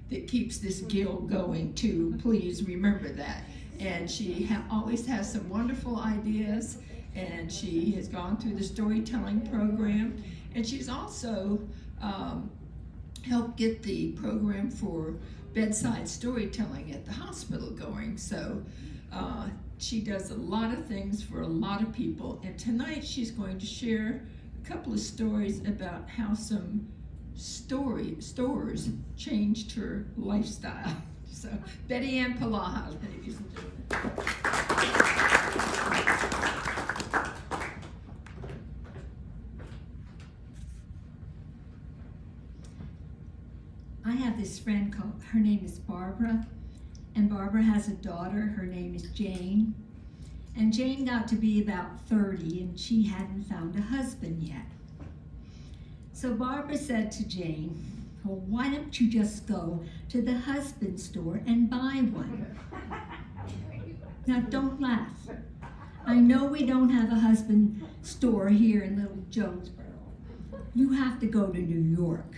that keeps this guild going too. Please remember that. And she always has some wonderful ideas, and she has gone through the storytelling program, and she's also helped get the program for bedside storytelling at the hospital going. So she does a lot of things for a lot of people, and tonight she's going to share a couple of stories about how some stores changed her lifestyle. So, Betty Ann Palaha, ladies and gentlemen. I have this friend her name is Barbara, and Barbara has a daughter, her name is Jane. And Jane got to be about 30 and she hadn't found a husband yet. So Barbara said to Jane, well, why don't you just go to the husband store and buy one? Now don't laugh. I know we don't have a husband store here in Little Jonesboro. You have to go to New York.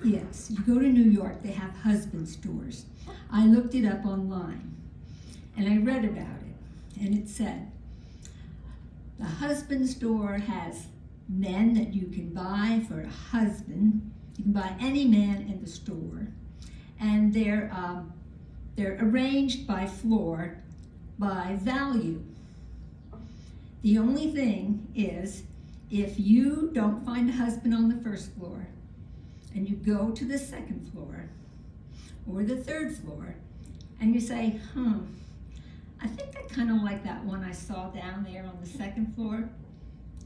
Yes, you go to New York, they have husband stores. I looked it up online and I read about it, and it said, the husband store has men that you can buy for a husband. You can buy any man in the store, and they're arranged by floor, by value. The only thing is, if you don't find a husband on the first floor, and you go to the second floor, or the third floor, and you say, I think I kind of like that one I saw down there on the second floor,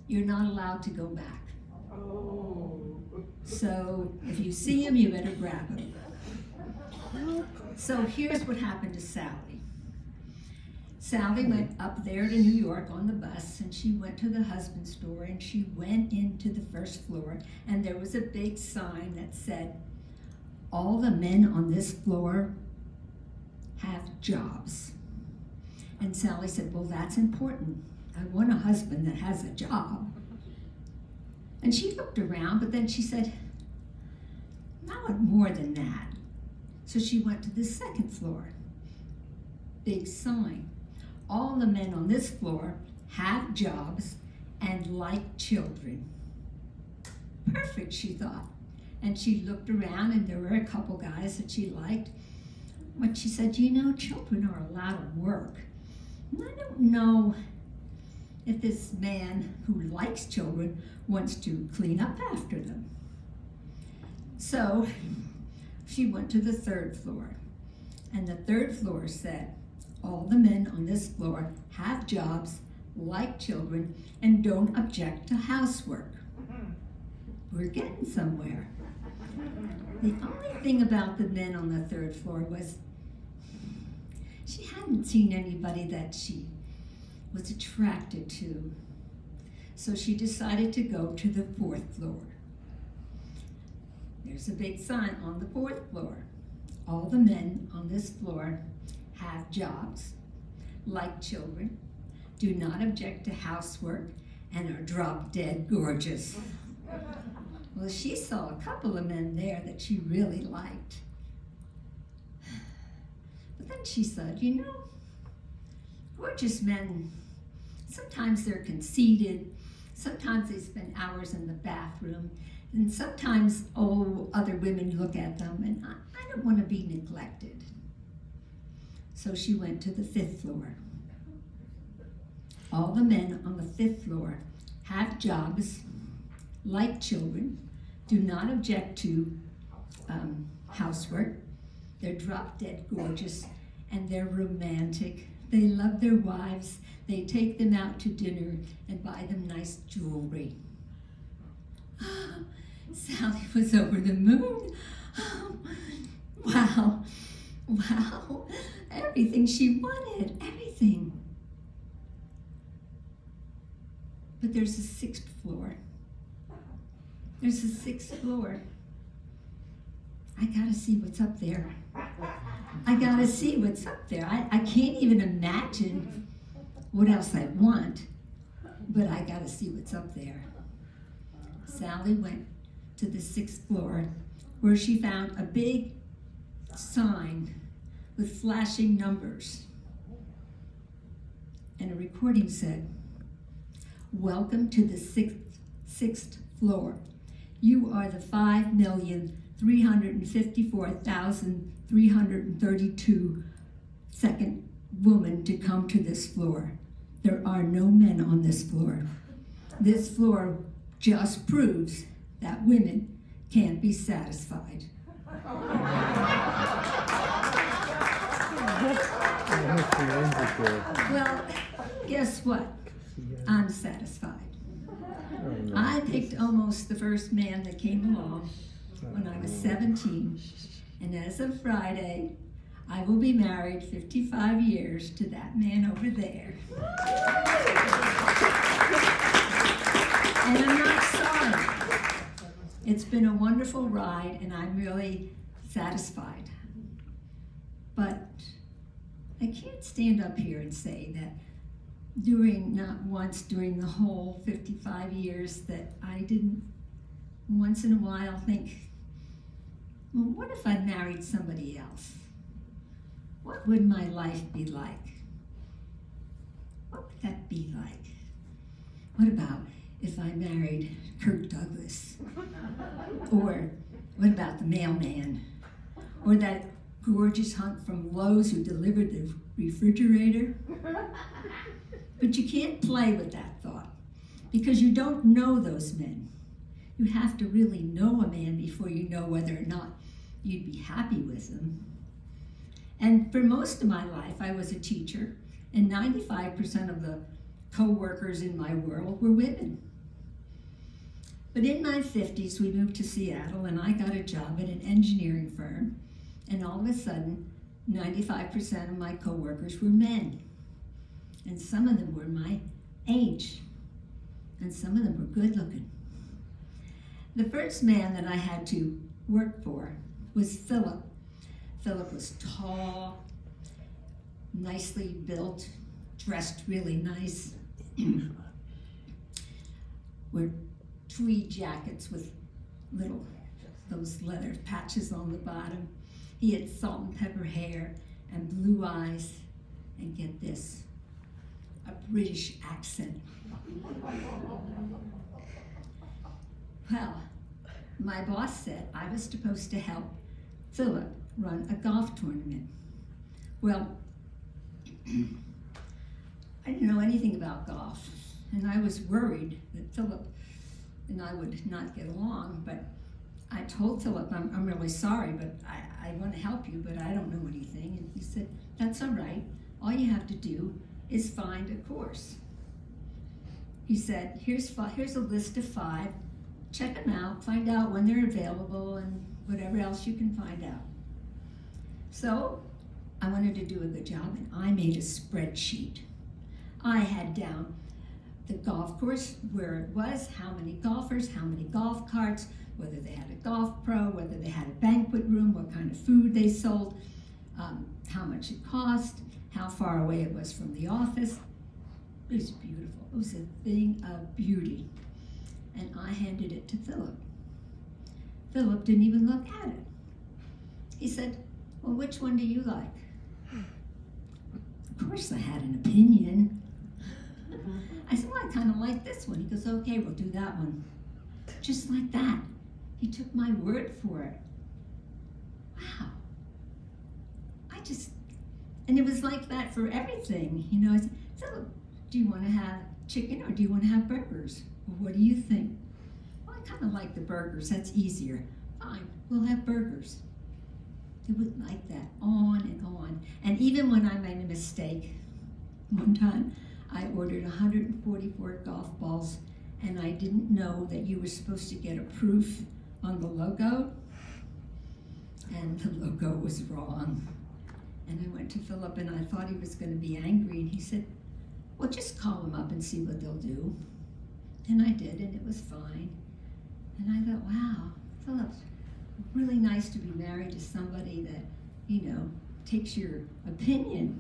you're not allowed to go back. Oh. So if you see him, you better grab him. So here's what happened to Sally. Sally went up there to New York on the bus, and she went to the husband store, and she went into the first floor, and there was a big sign that said, all the men on this floor have jobs. And Sally said, well, that's important. I want a husband that has a job. And she looked around, but then she said, I want more than that. So she went to the second floor. Big sign. All the men on this floor have jobs and like children. Perfect, she thought. And she looked around, and there were a couple guys that she liked. But she said, children are allowed to work. And I don't know if this man who likes children wants to clean up after them. So she went to the third floor, and the third floor said, all the men on this floor have jobs, like children, and don't object to housework. We're getting somewhere. The only thing about the men on the third floor was she hadn't seen anybody that she was attracted to. So she decided to go to the fourth floor. There's a big sign on the fourth floor. All the men on this floor have jobs, like children, do not object to housework, and are drop-dead gorgeous. Well, she saw a couple of men there that she really liked. But then she said, gorgeous men, sometimes they're conceited, sometimes they spend hours in the bathroom, and sometimes, other women look at them, and I don't want to be neglected. So she went to the fifth floor. All the men on the fifth floor have jobs, like children, do not object to housework. They're drop-dead gorgeous, and they're romantic. They love their wives. They take them out to dinner and buy them nice jewelry. Sally was over the moon. Wow, everything she wanted, everything. But there's a sixth floor. There's a sixth floor. I gotta see what's up there. I gotta see what's up there. I can't even imagine what else I want, but I gotta see what's up there. Sally went to the sixth floor, where she found a big sign with flashing numbers. And a recording said, "Welcome to the sixth floor. You are the 5,354,332 second woman to come to this floor. There are no men on this floor. This floor just proves that women can't be satisfied." Well, guess what? I'm satisfied. I picked almost the first man that came along when I was 17, and as of Friday, I will be married 55 years to that man over there. And I'm not sorry. It's been a wonderful ride, and I'm really satisfied. But I can't stand up here and say that not once during the whole 55 years that I didn't once in a while think, well, what if I married somebody else? What would my life be like? What would that be like? What about if I married Kirk Douglas? Or what about the mailman? Or that gorgeous hunk from Lowe's who delivered the refrigerator? But you can't play with that thought because you don't know those men. You have to really know a man before you know whether or not you'd be happy with him. And for most of my life, I was a teacher, and 95% of the co-workers in my world were women. But in my 50s, we moved to Seattle, and I got a job at an engineering firm, and all of a sudden, 95% of my co-workers were men. And some of them were my age, and some of them were good looking. The first man that I had to work for was Philip. Philip was tall, nicely built, dressed really nice, wore tweed jackets with those leather patches on the bottom. He had salt and pepper hair and blue eyes, and get this, a British accent. Well, my boss said I was supposed to help Philip run a golf tournament. Well, I didn't know anything about golf, and I was worried that Philip and I would not get along, but I told Philip, I'm really sorry, but I want to help you, but I don't know anything. And he said, that's all right. All you have to do is find a course. He said, here's a list of 5. Check them out, find out when they're available, and whatever else you can find out. So I wanted to do a good job, and I made a spreadsheet. I had down the golf course, where it was, how many golfers, how many golf carts, whether they had a golf pro, whether they had a banquet room, what kind of food they sold, how much it cost, how far away it was from the office. It was beautiful. It was a thing of beauty. And I handed it to Philip. Philip didn't even look at it. He said, well, which one do you like? Of course I had an opinion. I said, well, I kind of like this one. He goes, okay, we'll do that one. Just like that. He took my word for it. Wow. And it was like that for everything. You know, I said, Philip, do you want to have chicken or do you want to have burgers? Well, what do you think? Well, I kind of like the burgers. That's easier. Fine, we'll have burgers. It was like that, on and on. And even when I made a mistake, one time I ordered 144 golf balls, and I didn't know that you were supposed to get a proof on the logo, and the logo was wrong. And I went to Philip, and I thought he was going to be angry, and he said, well, just call them up and see what they'll do. And I did, and it was fine. And I thought, wow, Philip's really nice to be married to somebody that, you know, takes your opinion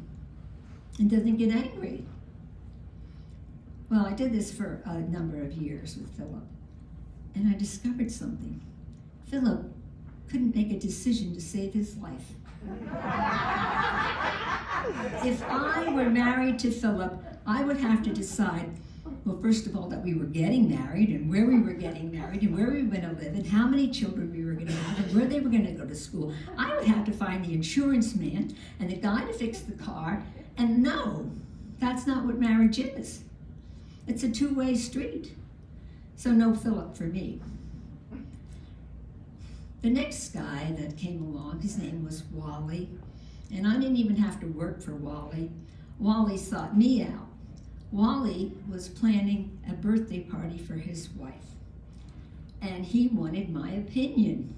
and doesn't get angry. Well, I did this for a number of years with Philip, and I discovered something. Philip couldn't make a decision to save his life. If I were married to Philip, I would have to decide, well, first of all, that we were getting married and where we were getting married and where we were going to live and how many children we were going to have and where they were going to go to school. I would have to find the insurance man and the guy to fix the car. And no, that's not what marriage is. It's a two-way street. So no Philip for me. The next guy that came along, his name was Wally. And I didn't even have to work for Wally. Wally sought me out. Wally was planning a birthday party for his wife. And he wanted my opinion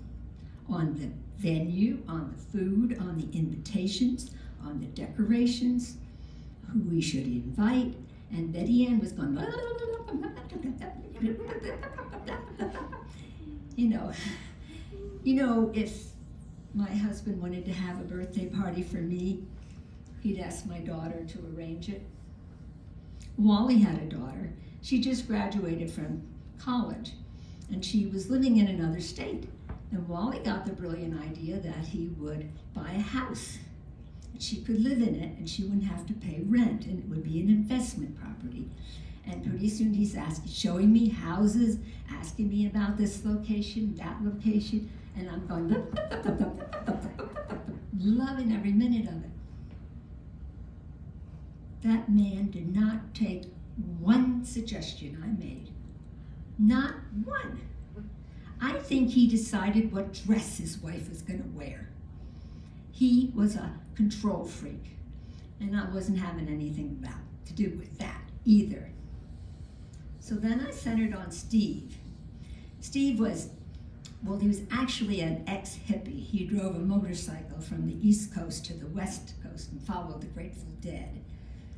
on the venue, on the food, on the invitations, on the decorations, who we should invite. And Betty Ann was going, you know, if my husband wanted to have a birthday party for me, he'd ask my daughter to arrange it. Wally had a daughter. She just graduated from college, and she was living in another state. And Wally got the brilliant idea that he would buy a house. She could live in it, and she wouldn't have to pay rent, and it would be an investment property. And pretty soon he's showing me houses, asking me about this location, that location, and I'm going, loving every minute of it. That man did not take one suggestion I made. Not one. I think he decided what dress his wife was going to wear. He was a control freak, and I wasn't having anything to do with that either. So then I centered on Steve. Steve was actually an ex-hippie. He drove a motorcycle from the East Coast to the West Coast and followed the Grateful Dead.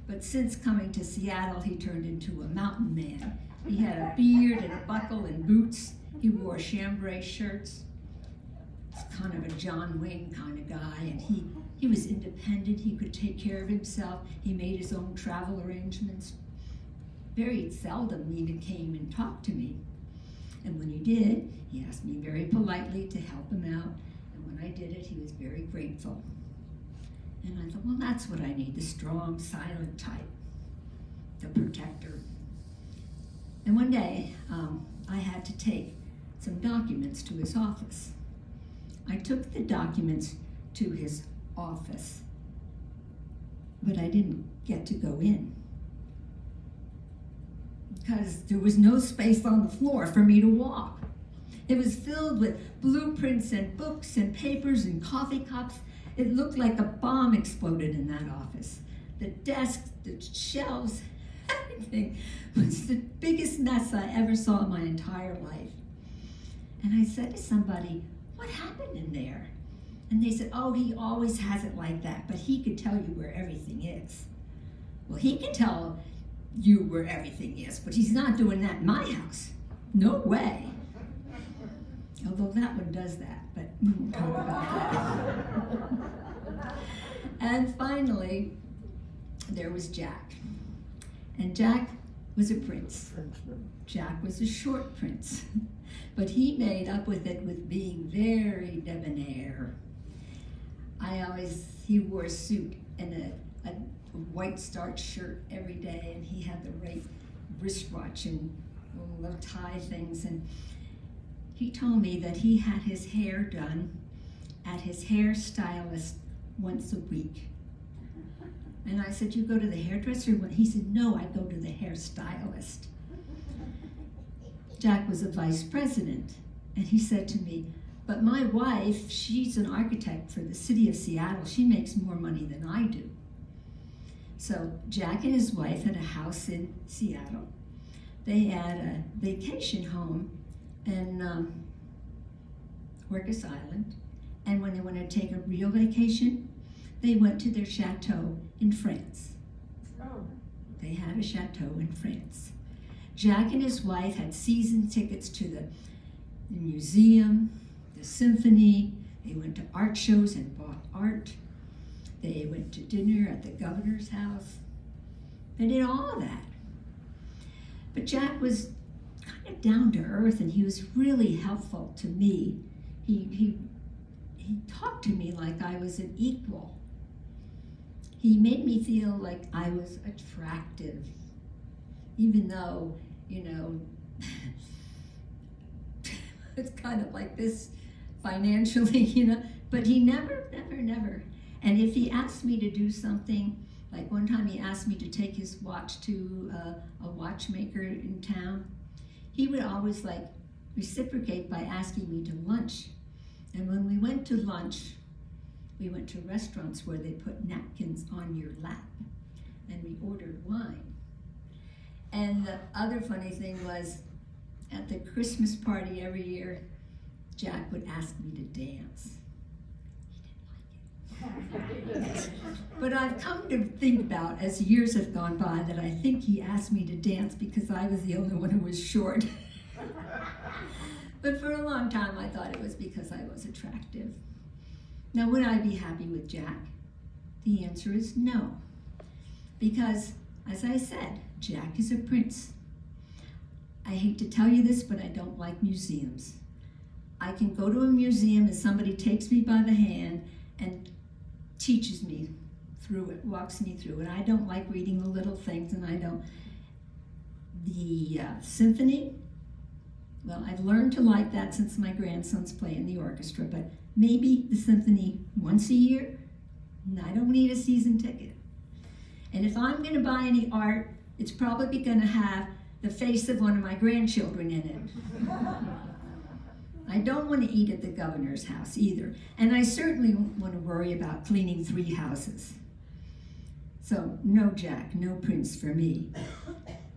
But since coming to Seattle, he turned into a mountain man. He had a beard and a buckle and boots. He wore chambray shirts. He's kind of a John Wayne kind of guy, and he was independent. He could take care of himself. He made his own travel arrangements. Very seldom even came and talked to me. And when he did, he asked me very politely to help him out. And when I did it, he was very grateful. And I thought, well, that's what I need, the strong, silent type, the protector. And one day, I had to take some documents to his office. I took the documents to his office, but I didn't get to go in because there was no space on the floor for me to walk. It was filled with blueprints and books and papers and coffee cups. It looked like a bomb exploded in that office. The desks, the shelves, everything was the biggest mess I ever saw in my entire life. And I said to somebody, what happened in there? And they said, oh, he always has it like that, but he could tell you where everything is. Well, he can tell you where everything is, but he's not doing that in my house. No way. Although that one does that, but we won't talk about that. And finally, there was Jack. And Jack was a prince. Jack was a short prince, but he made up with it with being very debonair. He wore a suit and a white starched shirt every day, and he had the right wristwatch and little tie things. And he told me that he had his hair done at his hairstylist once a week. And I said, you go to the hairdresser? He said, no, I go to the hairstylist. Jack was a vice president, and he said to me, but my wife, she's an architect for the city of Seattle. She makes more money than I do. So Jack and his wife had a house in Seattle. They had a vacation home in Orcas Island. And when they wanted to take a real vacation, they went to their chateau in France. Oh. They had a chateau in France. Jack and his wife had season tickets to the museum, the symphony. They went to art shows and bought art. They went to dinner at the governor's house. They did all of that. But Jack was kind of down to earth, and he was really helpful to me. He he talked to me like I was an equal. He made me feel like I was attractive, even though, you know, it's kind of like this financially, you know, but he never. And if he asked me to do something, like one time he asked me to take his watch to a watchmaker in town, he would always like reciprocate by asking me to lunch. And when we went to lunch, we went to restaurants where they put napkins on your lap, and we ordered wine. And the other funny thing was, at the Christmas party every year, Jack would ask me to dance. He didn't like it. But I've come to think about, as years have gone by, that I think he asked me to dance because I was the only one who was short. But for a long time, I thought it was because I was attractive. Now, would I be happy with Jack? The answer is no. Because, as I said, Jack is a prince. I hate to tell you this, but I don't like museums. I can go to a museum and somebody takes me by the hand and teaches me through it, walks me through it. I don't like reading the little things, and I don't. The symphony, well, I've learned to like that since my grandsons play in the orchestra, but maybe the symphony once a year, I don't need a season ticket. And if I'm going to buy any art, it's probably going to have the face of one of my grandchildren in it. I don't want to eat at the governor's house either. And I certainly won't want to worry about cleaning 3 houses. So no Jack, no Prince for me.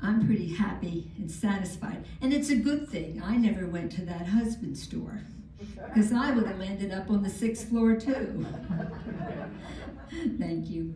I'm pretty happy and satisfied. And it's a good thing I never went to that husband store, because I would have landed up on the 6th floor too. Thank you.